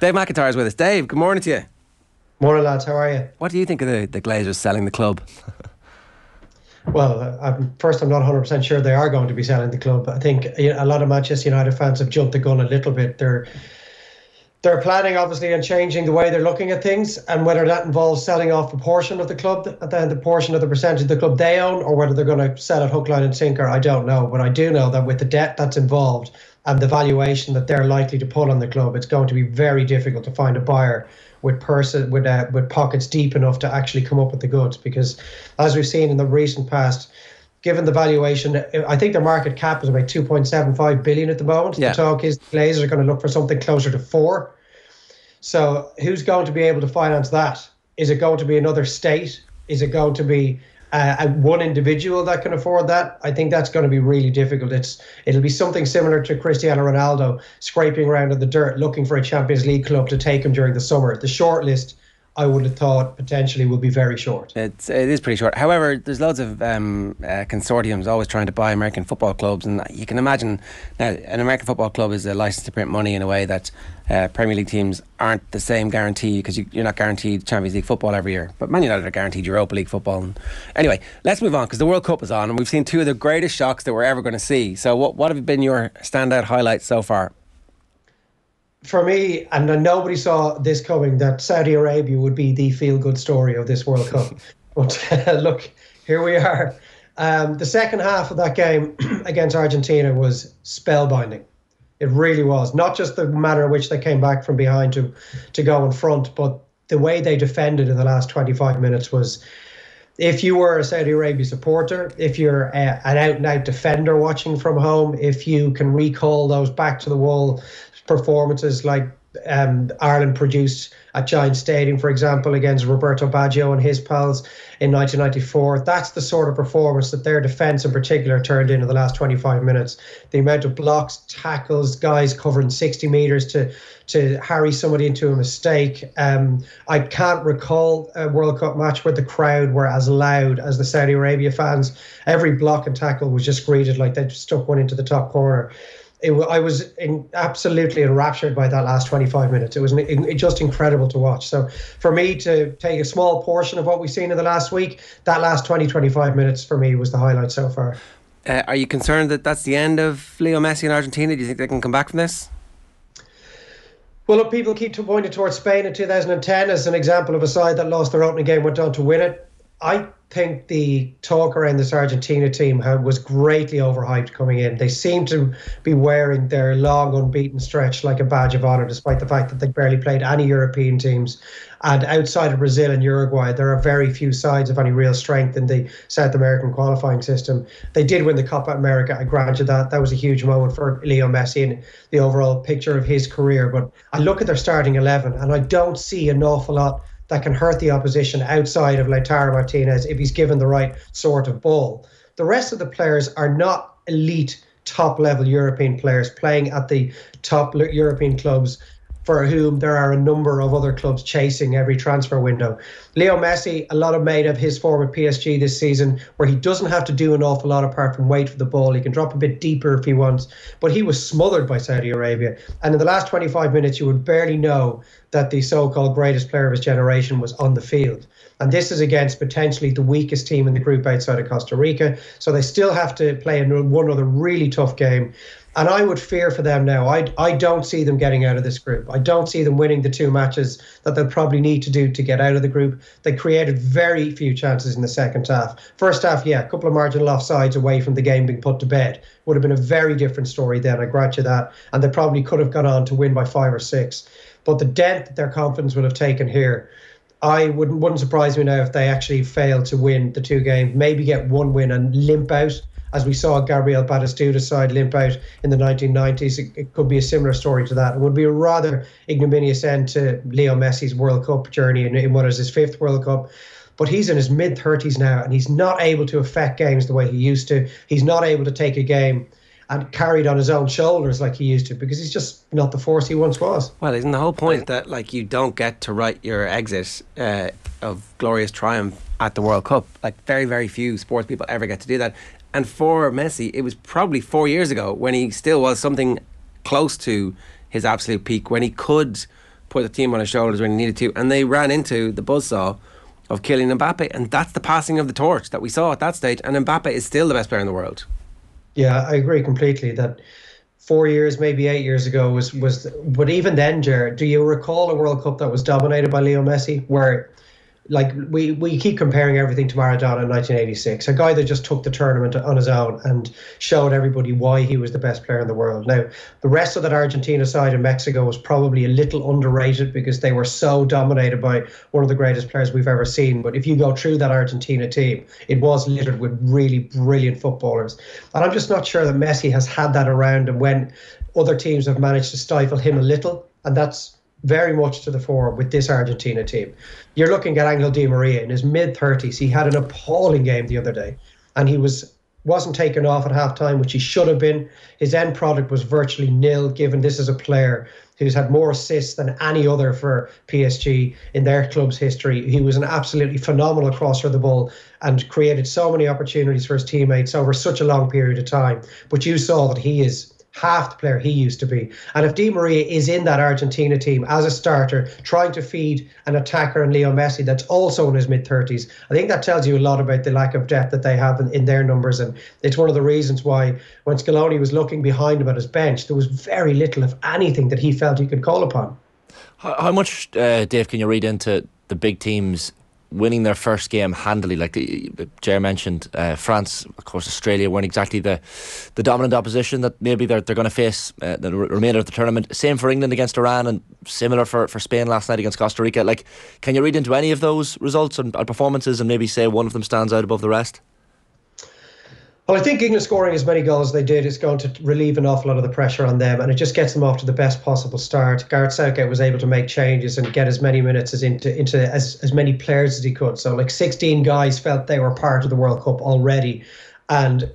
Dave McIntyre is with us. Dave, good morning to you. Morning, lads. How are you? What do you think of the Glazers selling the club? Well, first, I'm not 100% sure they are going to be selling the club. I think a lot of Manchester United fans have jumped the gun a little bit. They're planning, obviously, on changing the way they're looking at things, and whether that involves selling off a portion of the club, then the portion of the percentage of the club they own, or whether they're going to sell it hook, line and sinker, I don't know. But I do know that with the debt that's involved and the valuation that they're likely to put on the club, it's going to be very difficult to find a buyer with pockets deep enough to actually come up with the goods. Because as we've seen in the recent past, given the valuation, I think their market cap is about 2.75 billion at the moment. Yeah. The talk is the Glazers are going to look for something closer to 4. So who's going to be able to finance that? Is it going to be another state? Is it going to be one individual that can afford that? I think that's going to be really difficult. It'll be something similar to Cristiano Ronaldo scraping around in the dirt looking for a Champions League club to take him during the summer. The short list, I would have thought, potentially will be very short. It is pretty short. However, there's loads of consortiums always trying to buy American football clubs, and you can imagine now an American football club is a license to print money in a way that Premier League teams aren't the same guarantee, because you're not guaranteed Champions League football every year, but Man United are guaranteed Europa League football. And anyway, let's move on, because the World Cup is on and we've seen two of the greatest shocks that we're ever going to see. So what have been your standout highlights so far? For me, and nobody saw this coming, that Saudi Arabia would be the feel-good story of this World Cup. But look, here we are. The second half of that game against Argentina was spellbinding. It really was. Not just the manner in which they came back from behind to go in front, but the way they defended in the last 25 minutes was... If you were a Saudi Arabia supporter, if you're an out-and-out defender watching from home, if you can recall those back-to-the-wall performances like Ireland produced at Giant Stadium, for example, against Roberto Baggio and his pals in 1994. That's the sort of performance that their defence in particular turned in the last 25 minutes. The amount of blocks, tackles, guys covering 60 metres to harry somebody into a mistake. I can't recall a World Cup match where the crowd were as loud as the Saudi Arabia fans. Every block and tackle was just greeted like they stuck one into the top corner. I was absolutely enraptured by that last 25 minutes. It was just incredible to watch. So for me to take a small portion of what we've seen in the last week, that last 25 minutes for me was the highlight so far. Are you concerned that that's the end of Leo Messi in Argentina? Do you think they can come back from this? Well, look, people keep pointing towards Spain in 2010 as an example of a side that lost their opening game, went on to win it. I think the talk around this Argentina team was greatly overhyped coming in. They seem to be wearing their long unbeaten stretch like a badge of honour, despite the fact that they barely played any European teams. And outside of Brazil and Uruguay, there are very few sides of any real strength in the South American qualifying system. They did win the Copa America, I grant you that. That was a huge moment for Leo Messi and the overall picture of his career. But I look at their starting 11 and I don't see an awful lot that can hurt the opposition outside of Lautaro Martinez if he's given the right sort of ball. The rest of the players are not elite top-level European players playing at the top European clubs for whom there are a number of other clubs chasing every transfer window. Leo Messi, a lot of made of his form at PSG this season, where he doesn't have to do an awful lot apart from wait for the ball. He can drop a bit deeper if he wants, but he was smothered by Saudi Arabia. And in the last 25 minutes, you would barely know that the so-called greatest player of his generation was on the field. And this is against potentially the weakest team in the group outside of Costa Rica. So they still have to play one other really tough game. And I would fear for them now. I don't see them getting out of this group. I don't see them winning the 2 matches that they'll probably need to do to get out of the group. They created very few chances in the second half. First half, yeah, a couple of marginal offsides away from the game being put to bed. Would have been a very different story then, I grant you that. And they probably could have gone on to win by 5 or 6. But the dent that their confidence would have taken here, wouldn't surprise me now if they actually fail to win the 2 games, maybe get 1 win and limp out. As we saw Gabriel Batistuta's side limp out in the 1990s, it could be a similar story to that. It would be a rather ignominious end to Leo Messi's World Cup journey in what is his 5th World Cup. But he's in his mid-30s now, and he's not able to affect games the way he used to. He's not able to take a game and carry it on his own shoulders like he used to, because he's just not the force he once was. Well, isn't the whole point that you don't get to write your exit of glorious triumph at the World Cup? Very, very few sports people ever get to do that. And for Messi, it was probably 4 years ago when he still was something close to his absolute peak, when he could put the team on his shoulders when he needed to, and they ran into the buzzsaw of Kylian Mbappe, and that's the passing of the torch that we saw at that stage, and Mbappe is still the best player in the world. Yeah, I agree completely that 4 years, maybe 8 years ago was but even then, Ger, do you recall a World Cup that was dominated by Leo Messi, where like we keep comparing everything to Maradona in 1986, a guy that just took the tournament on his own and showed everybody why he was the best player in the world. Now, the rest of that Argentina side in Mexico was probably a little underrated because they were so dominated by one of the greatest players we've ever seen. But if you go through that Argentina team, it was littered with really brilliant footballers. And I'm just not sure that Messi has had that around him when other teams have managed to stifle him a little. And that's very much to the fore with this Argentina team. You're looking at Angel Di Maria in his mid-30s. He had an appalling game the other day, and he wasn't taken off at halftime, which he should have been. His end product was virtually nil, given this is a player who's had more assists than any other for PSG in their club's history. He was an absolutely phenomenal crosser of the ball and created so many opportunities for his teammates over such a long period of time. But you saw that he is half the player he used to be. And if Di Maria is in that Argentina team as a starter, trying to feed an attacker in Leo Messi that's also in his mid-30s, I think that tells you a lot about the lack of depth that they have in their numbers. And it's one of the reasons why when Scaloni was looking behind him at his bench, there was very little, if anything, that he felt he could call upon. How much, Dave, can you read into the big teams winning their first game handily? Like Ger mentioned, France, of course, Australia weren't exactly the dominant opposition that maybe they're going to face the remainder of the tournament. Same for England against Iran, and similar for Spain last night against Costa Rica. Like, can you read into any of those results and performances and maybe say one of them stands out above the rest? Well, I think England scoring as many goals as they did is going to relieve an awful lot of the pressure on them, and it just gets them off to the best possible start. Gareth Southgate was able to make changes and get as many minutes into as many players as he could. So like 16 guys felt they were part of the World Cup already. And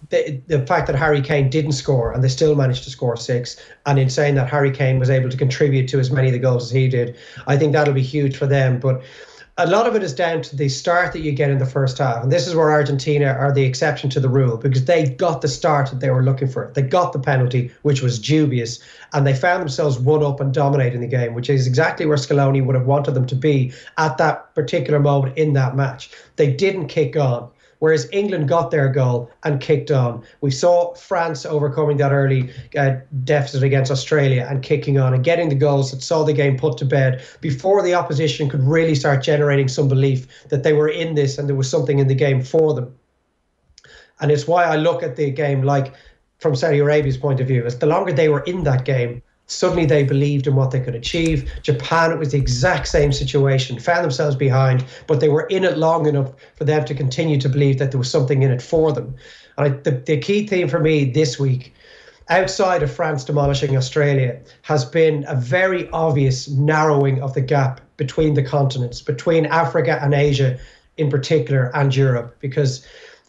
the fact that Harry Kane didn't score and they still managed to score 6, and in saying that Harry Kane was able to contribute to as many of the goals as he did, I think that'll be huge for them. But a lot of it is down to the start that you get in the first half. And this is where Argentina are the exception to the rule, because they got the start that they were looking for. They got the penalty, which was dubious, and they found themselves one up and dominating the game, which is exactly where Scaloni would have wanted them to be at that particular moment in that match. They didn't kick on, whereas England got their goal and kicked on. We saw France overcoming that early deficit against Australia and kicking on and getting the goals that saw the game put to bed before the opposition could really start generating some belief that they were in this and there was something in the game for them. And it's why I look at the game like from Saudi Arabia's point of view, as the longer they were in that game, suddenly they believed in what they could achieve. Japan, it was the exact same situation, found themselves behind, but they were in it long enough for them to continue to believe that there was something in it for them. And the key theme for me this week, outside of France demolishing Australia, has been a very obvious narrowing of the gap between the continents, between Africa and Asia in particular, and Europe, because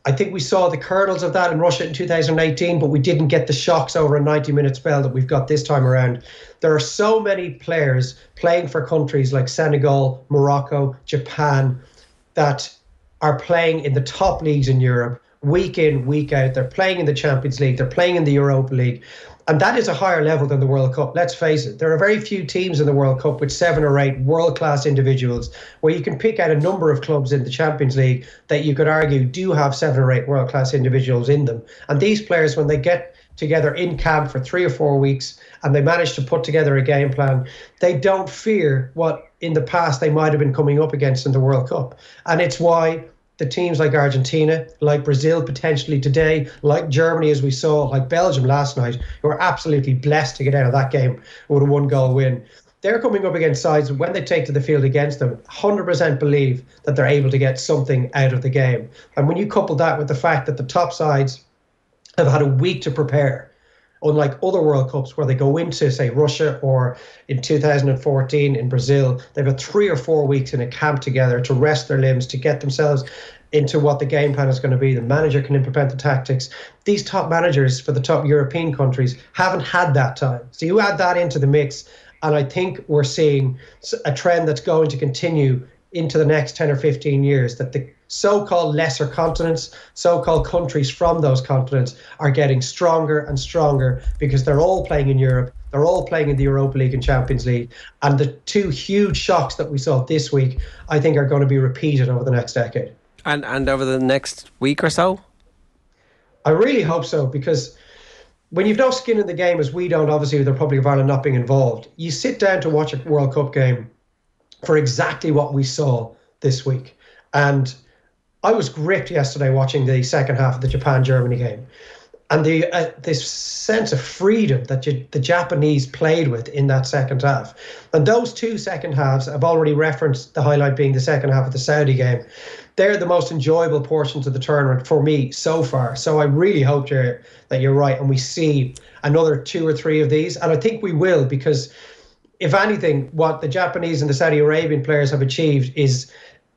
I think we saw the kernels of that in Russia in 2018, but we didn't get the shocks over a 90-minute spell that we've got this time around. There are so many players playing for countries like Senegal, Morocco, Japan, that are playing in the top leagues in Europe, week in, week out. They're playing in the Champions League, they're playing in the Europa League. And that is a higher level than the World Cup. Let's face it, there are very few teams in the World Cup with 7 or 8 world-class individuals, where you can pick out a number of clubs in the Champions League that you could argue do have 7 or 8 world-class individuals in them. And these players, when they get together in camp for 3 or 4 weeks and they manage to put together a game plan, they don't fear what in the past they might have been coming up against in the World Cup. And it's why the teams like Argentina, like Brazil potentially today, like Germany as we saw, like Belgium last night, who are absolutely blessed to get out of that game with a 1-goal win. They're coming up against sides, when they take to the field against them, 100% believe that they're able to get something out of the game. And when you couple that with the fact that the top sides have had a week to prepare, unlike other World Cups where they go into, say, Russia, or in 2014 in Brazil, they've had 3 or 4 weeks in a camp together to rest their limbs, to get themselves into what the game plan is going to be. The manager can implement the tactics. These top managers for the top European countries haven't had that time. So you add that into the mix, and I think we're seeing a trend that's going to continue into the next 10 or 15 years, that the so-called lesser continents, so-called countries from those continents are getting stronger and stronger because they're all playing in Europe. They're all playing in the Europa League and Champions League. And the two huge shocks that we saw this week, I think, are going to be repeated over the next decade. And over the next week or so? I really hope so, because when you've no skin in the game, as we don't, obviously, with the Republic of Ireland not being involved, you sit down to watch a World Cup game for exactly what we saw this week. And I was gripped yesterday watching the second half of the Japan-Germany game. And this sense of freedom that the Japanese played with in that second half. And those two second halves, I've already referenced the highlight being the second half of the Saudi game. They're the most enjoyable portions of the tournament for me so far. So I really hope, Ger, that you're right and we see another 2 or 3 of these. And I think we will, because if anything, what the Japanese and the Saudi Arabian players have achieved is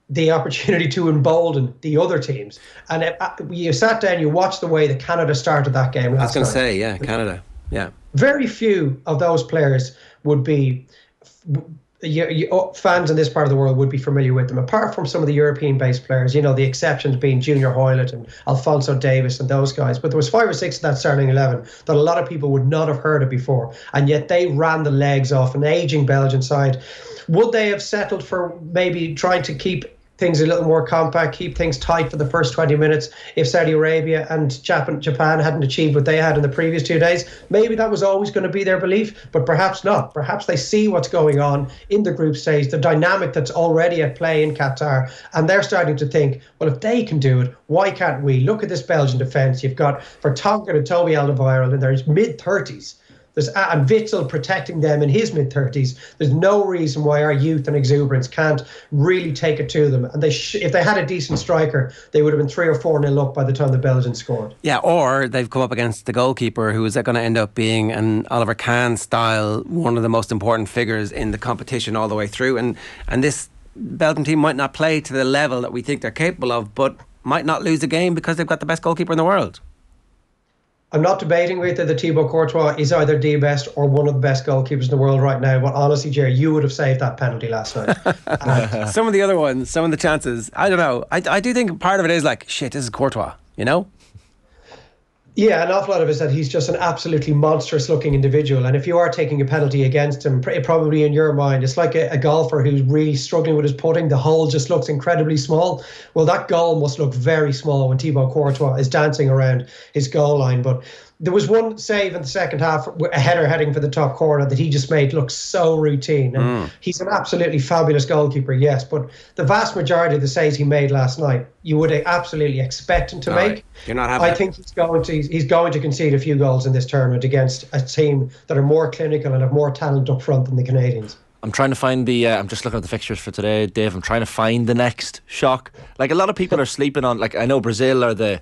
the opportunity to embolden the other teams. And you sat down, you watched the way that Canada started that game last night. I was going to say, yeah, Canada, yeah. Very few of those players would be, fans in this part of the world would be familiar with them, apart from some of the European-based players, you know, the exceptions being Junior Hoylett and Alphonso Davies and those guys. But there was 5 or 6 of that starting 11 that a lot of people would not have heard of before. And yet they ran the legs off an ageing Belgian side. Would they have settled for maybe trying to keep things a little more compact, keep things tight for the first 20 minutes if Saudi Arabia and Japan hadn't achieved what they had in the previous 2 days? Maybe that was always going to be their belief, but perhaps not. Perhaps they see what's going on in the group stage, the dynamic that's already at play in Qatar, and they're starting to think, well, if they can do it, why can't we? Look at this Belgian defence. You've got Vertonghen and Toby Alderweireld in their mid-30s. And Witsel protecting them in his mid-30s. There's no reason why our youth and exuberance can't really take it to them. And if they had a decent striker, they would have been 3 or 4-0 up by the time the Belgians scored. Yeah, or they've come up against the goalkeeper, who is going to end up being an Oliver Kahn style, one of the most important figures in the competition all the way through. And this Belgian team might not play to the level that we think they're capable of, but might not lose the game because they've got the best goalkeeper in the world. I'm not debating with you that Thibaut Courtois is either the best or one of the best goalkeepers in the world right now. But honestly, Jerry, you would have saved that penalty last night. Some of the other ones, some of the chances, I don't know. I do think part of it is like, shit, this is Courtois, you know? Yeah, an awful lot of it is that he's just an absolutely monstrous looking individual. And if you are taking a penalty against him, probably in your mind, it's like a golfer who's really struggling with his putting. The hole just looks incredibly small. Well, that goal must look very small when Thibaut Courtois is dancing around his goal line. But there was one save in the second half, a header heading for the top corner, that he just made look so routine. And he's an absolutely fabulous goalkeeper, yes. But the vast majority of the saves he made last night, you would absolutely expect him to make. Right. You're not having. I think he's going to concede a few goals in this tournament against a team that are more clinical and have more talent up front than the Canadians. I'm trying to find I'm just looking at the fixtures for today, Dave. I'm trying to find the next shock. Like, a lot of people are sleeping on, like, I know Brazil are the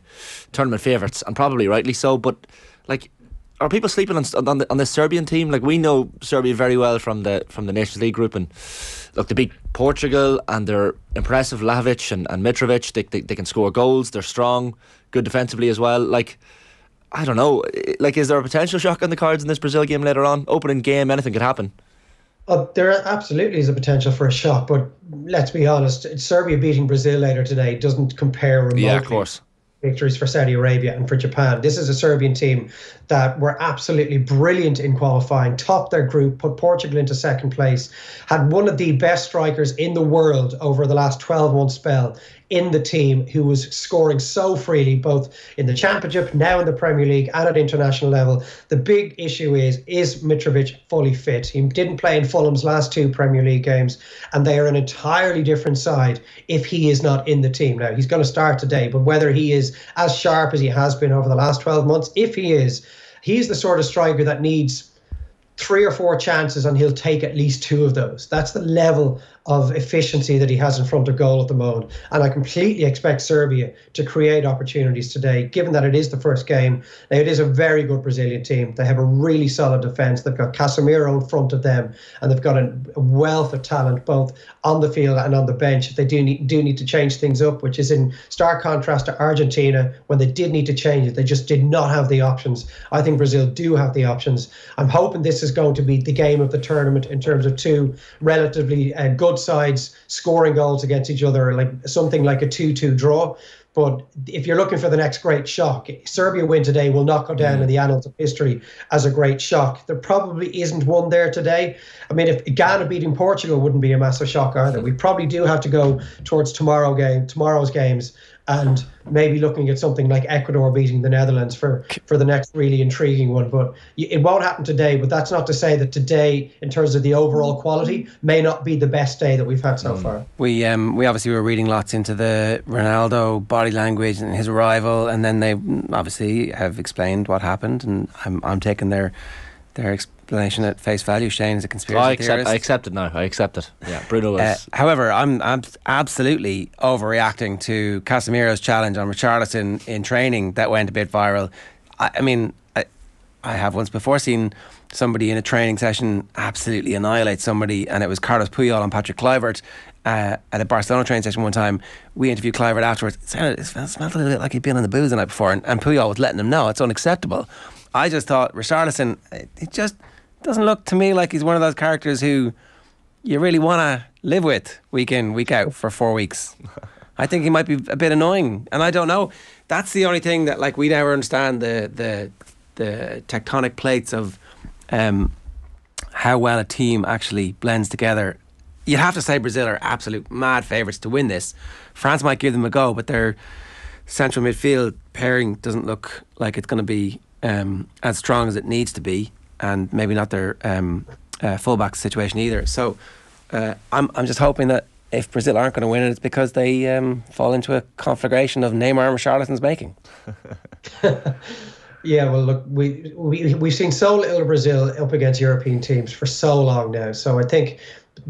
tournament favourites, and probably rightly so, but, like, are people sleeping on the Serbian team? Like, we know Serbia very well from the Nations League group, and look, they beat Portugal, and they're impressive. Vlahovic and Mitrovic, they can score goals. They're strong, good defensively as well. Like, I don't know. Like, is there a potential shock on the cards in this Brazil game later on? Opening game, anything could happen. There absolutely is a potential for a shock, but let's be honest, Serbia beating Brazil later today doesn't compare remotely. Yeah, of course. Victories for Saudi Arabia and for Japan. This is a Serbian team that were absolutely brilliant in qualifying, topped their group, put Portugal into second place, had one of the best strikers in the world over the last 12-month spell in the team, who was scoring so freely, both in the Championship, now in the Premier League, and at international level. The big issue is Mitrovic fully fit? He didn't play in Fulham's last 2 Premier League games, and they are an entirely different side if he is not in the team. Now, he's going to start today, but whether he is as sharp as he has been over the last 12 months, if he is, he's the sort of striker that needs 3 or 4 chances and he'll take at least 2 of those. That's the level of efficiency that he has in front of goal at the moment. And I completely expect Serbia to create opportunities today, given that it is the first game. Now, it is a very good Brazilian team. They have a really solid defence. They've got Casemiro in front of them, and they've got a wealth of talent both on the field and on the bench. They do need to change things up, which is in stark contrast to Argentina. When they did need to change it, they just did not have the options. I think Brazil do have the options. I'm hoping this is going to be the game of the tournament in terms of 2 relatively good sides scoring goals against each other, like something like a 2-2 draw. But if you're looking for the next great shock, Serbia win today will not go down in the annals of history as a great shock. There probably isn't one there today. I mean, if Ghana beating Portugal wouldn't be a massive shock either. We probably do have to go towards tomorrow's games, and maybe looking at something like Ecuador beating the Netherlands for the next really intriguing one. But it won't happen today. But that's not to say that today, in terms of the overall quality, may not be the best day that we've had so far. We obviously were reading lots into the Ronaldo body language and his arrival, and then they obviously have explained what happened, and I'm taking their explanation at face value. Shane is a conspiracy theorist. I accept it now. I accept it. Yeah, Bruno was. However, I'm absolutely overreacting to Casemiro's challenge on Richarlison in training that went a bit viral. I mean, I have once before seen somebody in a training session absolutely annihilate somebody, and it was Carlos Puyol and Patrick Kluivert at a Barcelona training session one time. We interviewed Kluivert afterwards. It smelled a little bit like he'd been on the booze the night before, and Puyol was letting him know it's unacceptable. I just thought Richarlison, it just doesn't look to me like he's one of those characters who you really want to live with week in, week out for 4 weeks. I think he might be a bit annoying, and I don't know. That's the only thing that, like, we never understand the tectonic plates of how well a team actually blends together. You'd have to say Brazil are absolute mad favourites to win this. France might give them a go, but their central midfield pairing doesn't look like it's going to be as strong as it needs to be, and maybe not their fullback situation either. So I'm just hoping that if Brazil aren't going to win it, it's because they fall into a conflagration of Neymar and Richarlison's making. Yeah, well, look, we've seen so little of Brazil up against European teams for so long now. So I think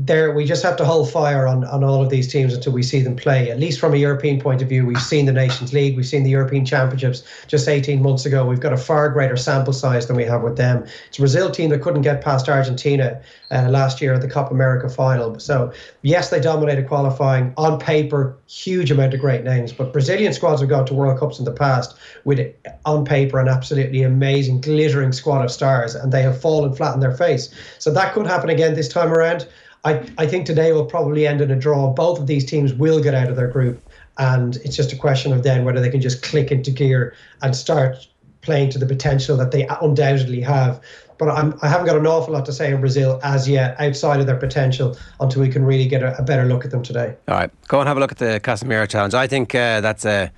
we just have to hold fire on all of these teams until we see them play. At least from a European point of view, we've seen the Nations League, we've seen the European Championships just 18 months ago. We've got a far greater sample size than we have with them. It's a Brazil team that couldn't get past Argentina last year at the Copa America final. So yes, they dominated qualifying. On paper, huge amount of great names, but Brazilian squads have gone to World Cups in the past with, on paper, an absolutely amazing, glittering squad of stars, and they have fallen flat on their face. So that could happen again this time around. I think today will probably end in a draw. Both of these teams will get out of their group, and it's just a question of then whether they can just click into gear and start playing to the potential that they undoubtedly have. But I haven't got an awful lot to say on Brazil as yet, outside of their potential, until we can really get a better look at them today. All right, go and have a look at the Casemiro challenge. I think that's a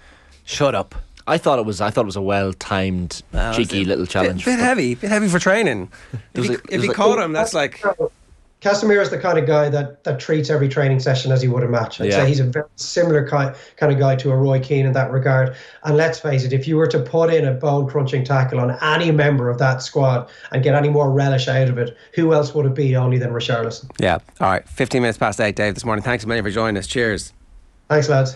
shut up. I thought it was a well-timed, cheeky little challenge. Bit heavy for training. If he caught him, that's like. Casemiro is the kind of guy that treats every training session as he would a match. I'd say he's a very similar kind of guy to a Roy Keane in that regard. And let's face it, if you were to put in a bone-crunching tackle on any member of that squad and get any more relish out of it, who else would it be only than Richarlison? Yeah. All right. 15 minutes past 8, Dave, this morning. Thanks a million for joining us. Cheers. Thanks, lads.